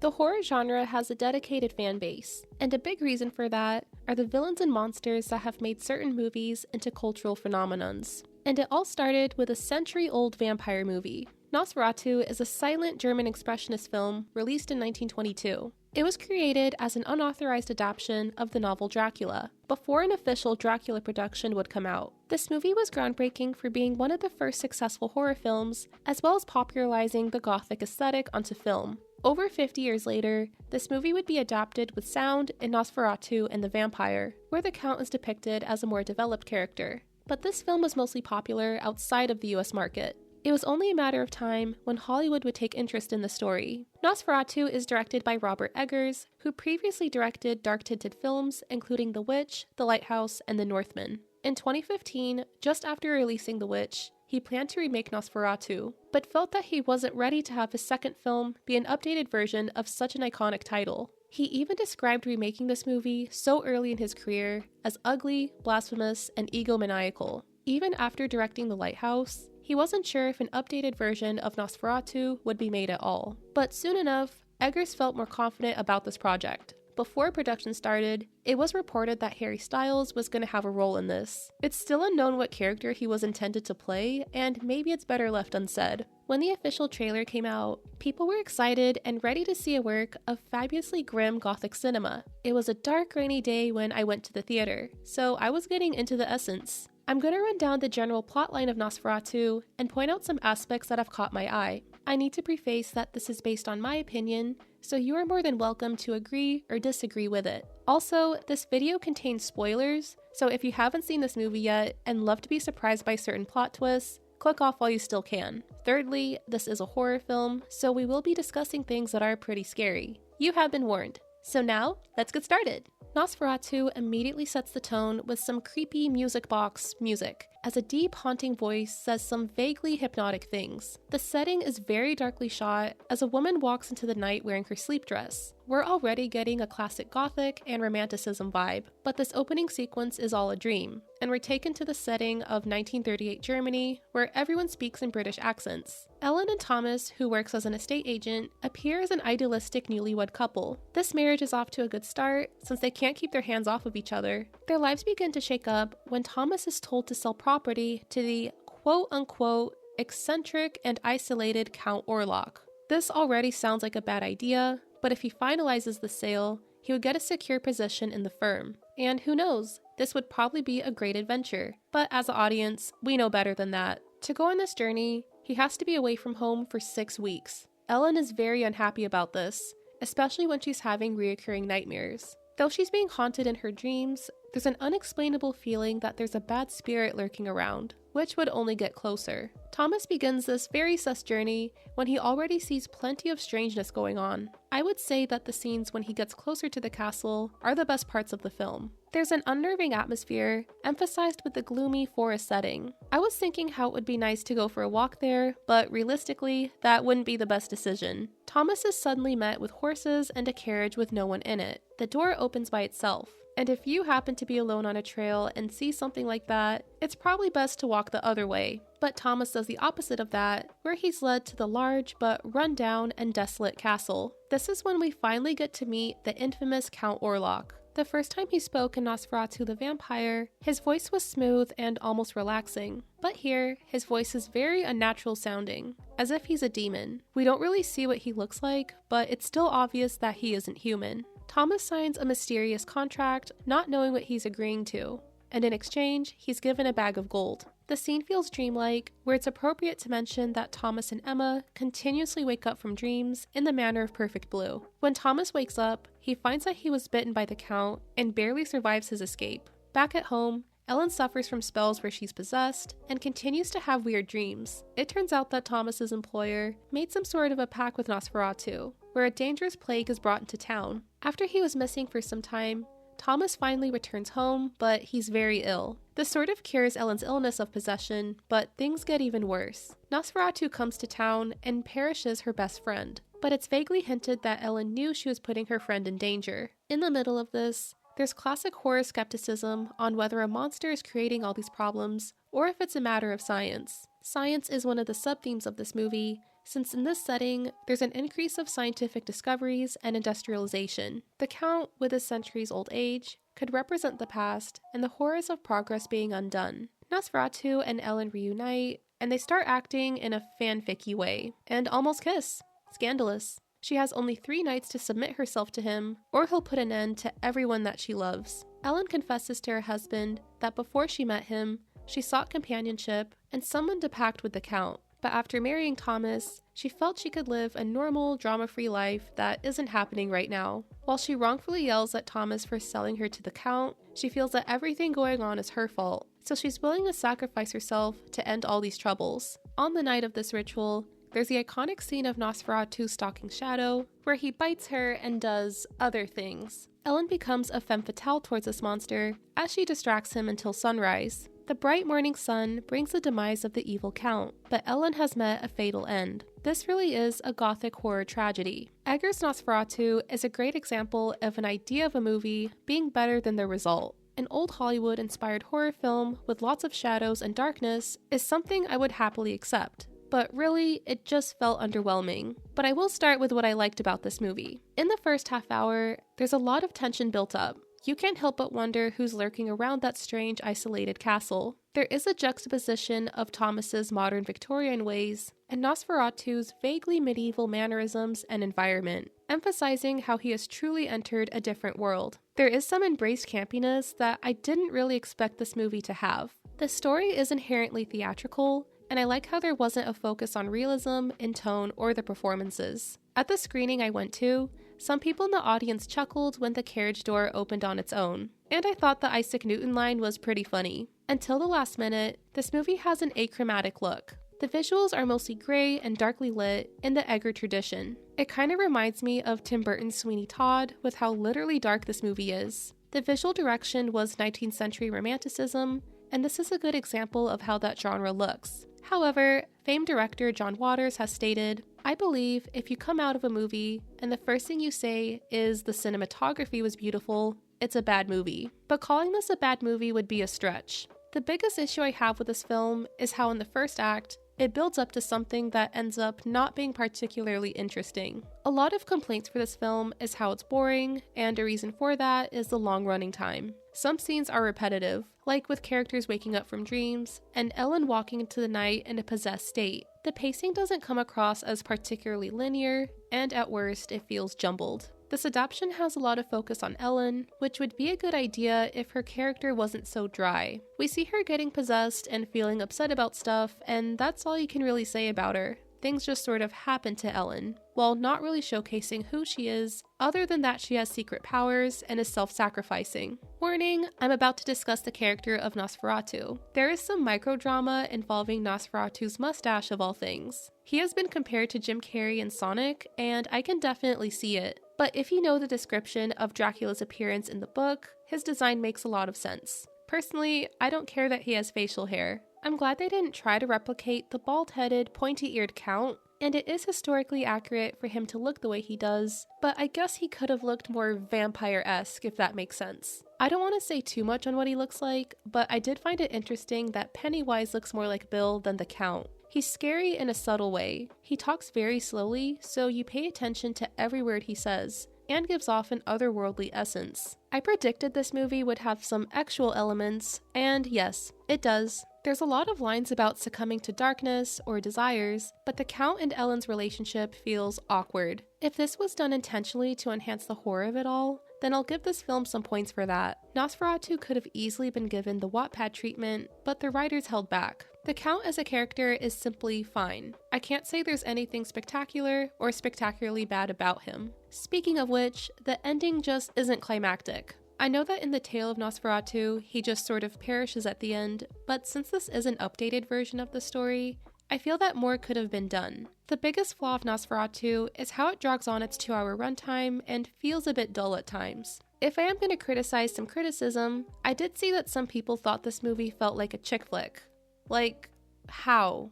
The horror genre has a dedicated fan base, and a big reason for that are the villains and monsters that have made certain movies into cultural phenomenons. And it all started with a century-old vampire movie. Nosferatu is a silent German expressionist film released in 1922. It was created as an unauthorized adaptation of the novel Dracula, before an official Dracula production would come out. This movie was groundbreaking for being one of the first successful horror films, as well as popularizing the Gothic aesthetic onto film. Over 50 years later, this movie would be adapted with sound in Nosferatu and the Vampire, where the Count is depicted as a more developed character. But this film was mostly popular outside of the US market. It was only a matter of time when Hollywood would take interest in the story. Nosferatu is directed by Robert Eggers, who previously directed dark-tinted films including The Witch, The Lighthouse, and The Northman. In 2015, just after releasing The Witch, he planned to remake Nosferatu, but felt that he wasn't ready to have his second film be an updated version of such an iconic title. He even described remaking this movie so early in his career as ugly, blasphemous, and egomaniacal. Even after directing The Lighthouse, he wasn't sure if an updated version of Nosferatu would be made at all. But soon enough, Eggers felt more confident about this project. Before production started, it was reported that Harry Styles was going to have a role in this. It's still unknown what character he was intended to play, and maybe it's better left unsaid. When the official trailer came out, people were excited and ready to see a work of fabulously grim Gothic cinema. It was a dark, rainy day when I went to the theater, so I was getting into the essence. I'm going to run down the general plotline of Nosferatu and point out some aspects that have caught my eye. I need to preface that this is based on my opinion, so you are more than welcome to agree or disagree with it. Also, this video contains spoilers, so if you haven't seen this movie yet and love to be surprised by certain plot twists, click off while you still can. Thirdly, this is a horror film, so we will be discussing things that are pretty scary. You have been warned. So now, let's get started. Nosferatu immediately sets the tone with some creepy music box music, as a deep, haunting voice says some vaguely hypnotic things. The setting is very darkly shot as a woman walks into the night wearing her sleep dress. We're already getting a classic Gothic and Romanticism vibe, but this opening sequence is all a dream, and we're taken to the setting of 1938 Germany, where everyone speaks in British accents. Ellen and Thomas, who works as an estate agent, appear as an idealistic newlywed couple. This marriage is off to a good start, since they can't keep their hands off of each other. Their lives begin to shake up when Thomas is told to sell property to the quote-unquote eccentric and isolated Count Orlok. This already sounds like a bad idea, but if he finalizes the sale, he would get a secure position in the firm. And who knows, this would probably be a great adventure. But as an audience, we know better than that. To go on this journey, he has to be away from home for 6 weeks. Ellen is very unhappy about this, especially when she's having reoccurring nightmares. Though she's being haunted in her dreams, there's an unexplainable feeling that there's a bad spirit lurking around, which would only get closer. Thomas begins this very sus journey when he already sees plenty of strangeness going on. I would say that the scenes when he gets closer to the castle are the best parts of the film. There's an unnerving atmosphere, emphasized with the gloomy forest setting. I was thinking how it would be nice to go for a walk there, but realistically, that wouldn't be the best decision. Thomas is suddenly met with horses and a carriage with no one in it. The door opens by itself. And if you happen to be alone on a trail and see something like that, it's probably best to walk the other way. But Thomas does the opposite of that, where he's led to the large but run-down and desolate castle. This is when we finally get to meet the infamous Count Orlok. The first time he spoke in Nosferatu the Vampire, his voice was smooth and almost relaxing. But here, his voice is very unnatural sounding, as if he's a demon. We don't really see what he looks like, but it's still obvious that he isn't human. Thomas signs a mysterious contract, not knowing what he's agreeing to, and in exchange, he's given a bag of gold. The scene feels dreamlike, where it's appropriate to mention that Thomas and Emma continuously wake up from dreams in the manner of Perfect Blue. When Thomas wakes up, he finds that he was bitten by the Count and barely survives his escape. Back at home, Ellen suffers from spells where she's possessed and continues to have weird dreams. It turns out that Thomas's employer made some sort of a pact with Nosferatu, where a dangerous plague is brought into town. After he was missing for some time, Thomas finally returns home, but he's very ill. This sort of cures Ellen's illness of possession, but things get even worse. Nosferatu comes to town and perishes her best friend, but it's vaguely hinted that Ellen knew she was putting her friend in danger. In the middle of this, there's classic horror skepticism on whether a monster is creating all these problems, or if it's a matter of science. Science is one of the sub-themes of this movie, since in this setting, there's an increase of scientific discoveries and industrialization. The Count, with his centuries-old age, could represent the past and the horrors of progress being undone. Nosferatu and Ellen reunite, and they start acting in a fanficky way, and almost kiss. Scandalous. She has only 3 nights to submit herself to him, or he'll put an end to everyone that she loves. Ellen confesses to her husband that before she met him, she sought companionship and someone to pact with the Count. But after marrying Thomas, she felt she could live a normal, drama-free life that isn't happening right now. While she wrongfully yells at Thomas for selling her to the Count, she feels that everything going on is her fault, so she's willing to sacrifice herself to end all these troubles. On the night of this ritual, there's the iconic scene of Nosferatu stalking Shadow, where he bites her and does other things. Ellen becomes a femme fatale towards this monster, as she distracts him until sunrise. The bright morning sun brings the demise of the evil Count, but Ellen has met a fatal end. This really is a gothic horror tragedy. Egger's Nosferatu is a great example of an idea of a movie being better than the result. An old Hollywood-inspired horror film with lots of shadows and darkness is something I would happily accept. But really, it just felt underwhelming. But I will start with what I liked about this movie. In the first half hour, there's a lot of tension built up. You can't help but wonder who's lurking around that strange, isolated castle. There is a juxtaposition of Thomas's modern Victorian ways and Nosferatu's vaguely medieval mannerisms and environment, emphasizing how he has truly entered a different world. There is some embraced campiness that I didn't really expect this movie to have. The story is inherently theatrical, and I like how there wasn't a focus on realism, in tone, or the performances. At the screening I went to, some people in the audience chuckled when the carriage door opened on its own, and I thought the Isaac Newton line was pretty funny. Until the last minute, this movie has an achromatic look. The visuals are mostly gray and darkly lit in the Egger tradition. It kind of reminds me of Tim Burton's Sweeney Todd with how literally dark this movie is. The visual direction was 19th century romanticism, and this is a good example of how that genre looks. However, famed director John Waters has stated, "I believe if you come out of a movie and the first thing you say is the cinematography was beautiful, it's a bad movie." But calling this a bad movie would be a stretch. The biggest issue I have with this film is how in the first act, it builds up to something that ends up not being particularly interesting. A lot of complaints for this film is how it's boring, and a reason for that is the long running time. Some scenes are repetitive, like with characters waking up from dreams, and Ellen walking into the night in a possessed state. The pacing doesn't come across as particularly linear, and at worst, it feels jumbled. This adaptation has a lot of focus on Ellen, which would be a good idea if her character wasn't so dry. We see her getting possessed and feeling upset about stuff, and that's all you can really say about her. Things just sort of happen to Ellen, while not really showcasing who she is, other than that she has secret powers and is self-sacrificing. Warning, I'm about to discuss the character of Nosferatu. There is some microdrama involving Nosferatu's mustache of all things. He has been compared to Jim Carrey in Sonic, and I can definitely see it. But if you know the description of Dracula's appearance in the book, his design makes a lot of sense. Personally, I don't care that he has facial hair. I'm glad they didn't try to replicate the bald-headed, pointy-eared Count, and it is historically accurate for him to look the way he does, but I guess he could have looked more vampire-esque if that makes sense. I don't want to say too much on what he looks like, but I did find it interesting that Pennywise looks more like Bill than the Count. He's scary in a subtle way. He talks very slowly, so you pay attention to every word he says, and gives off an otherworldly essence. I predicted this movie would have some actual elements, and yes, it does. There's a lot of lines about succumbing to darkness or desires, but the Count and Ellen's relationship feels awkward. If this was done intentionally to enhance the horror of it all, then I'll give this film some points for that. Nosferatu could have easily been given the Wattpad treatment, but the writers held back. The Count as a character is simply fine. I can't say there's anything spectacular or spectacularly bad about him. Speaking of which, the ending just isn't climactic. I know that in the tale of Nosferatu, he just sort of perishes at the end, but since this is an updated version of the story, I feel that more could have been done. The biggest flaw of Nosferatu is how it drags on its 2-hour runtime and feels a bit dull at times. If I am going to criticize some criticism, I did see that some people thought this movie felt like a chick flick. Like, how?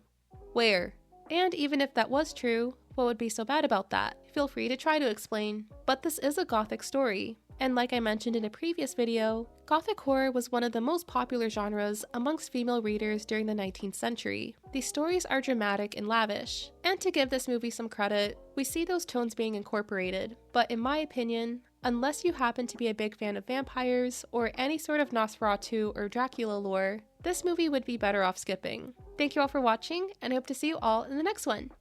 Where? And even if that was true, what would be so bad about that? Feel free to try to explain. But this is a gothic story. And like I mentioned in a previous video, Gothic horror was one of the most popular genres amongst female readers during the 19th century. These stories are dramatic and lavish, and to give this movie some credit, we see those tones being incorporated, but in my opinion, unless you happen to be a big fan of vampires or any sort of Nosferatu or Dracula lore, this movie would be better off skipping. Thank you all for watching, and I hope to see you all in the next one!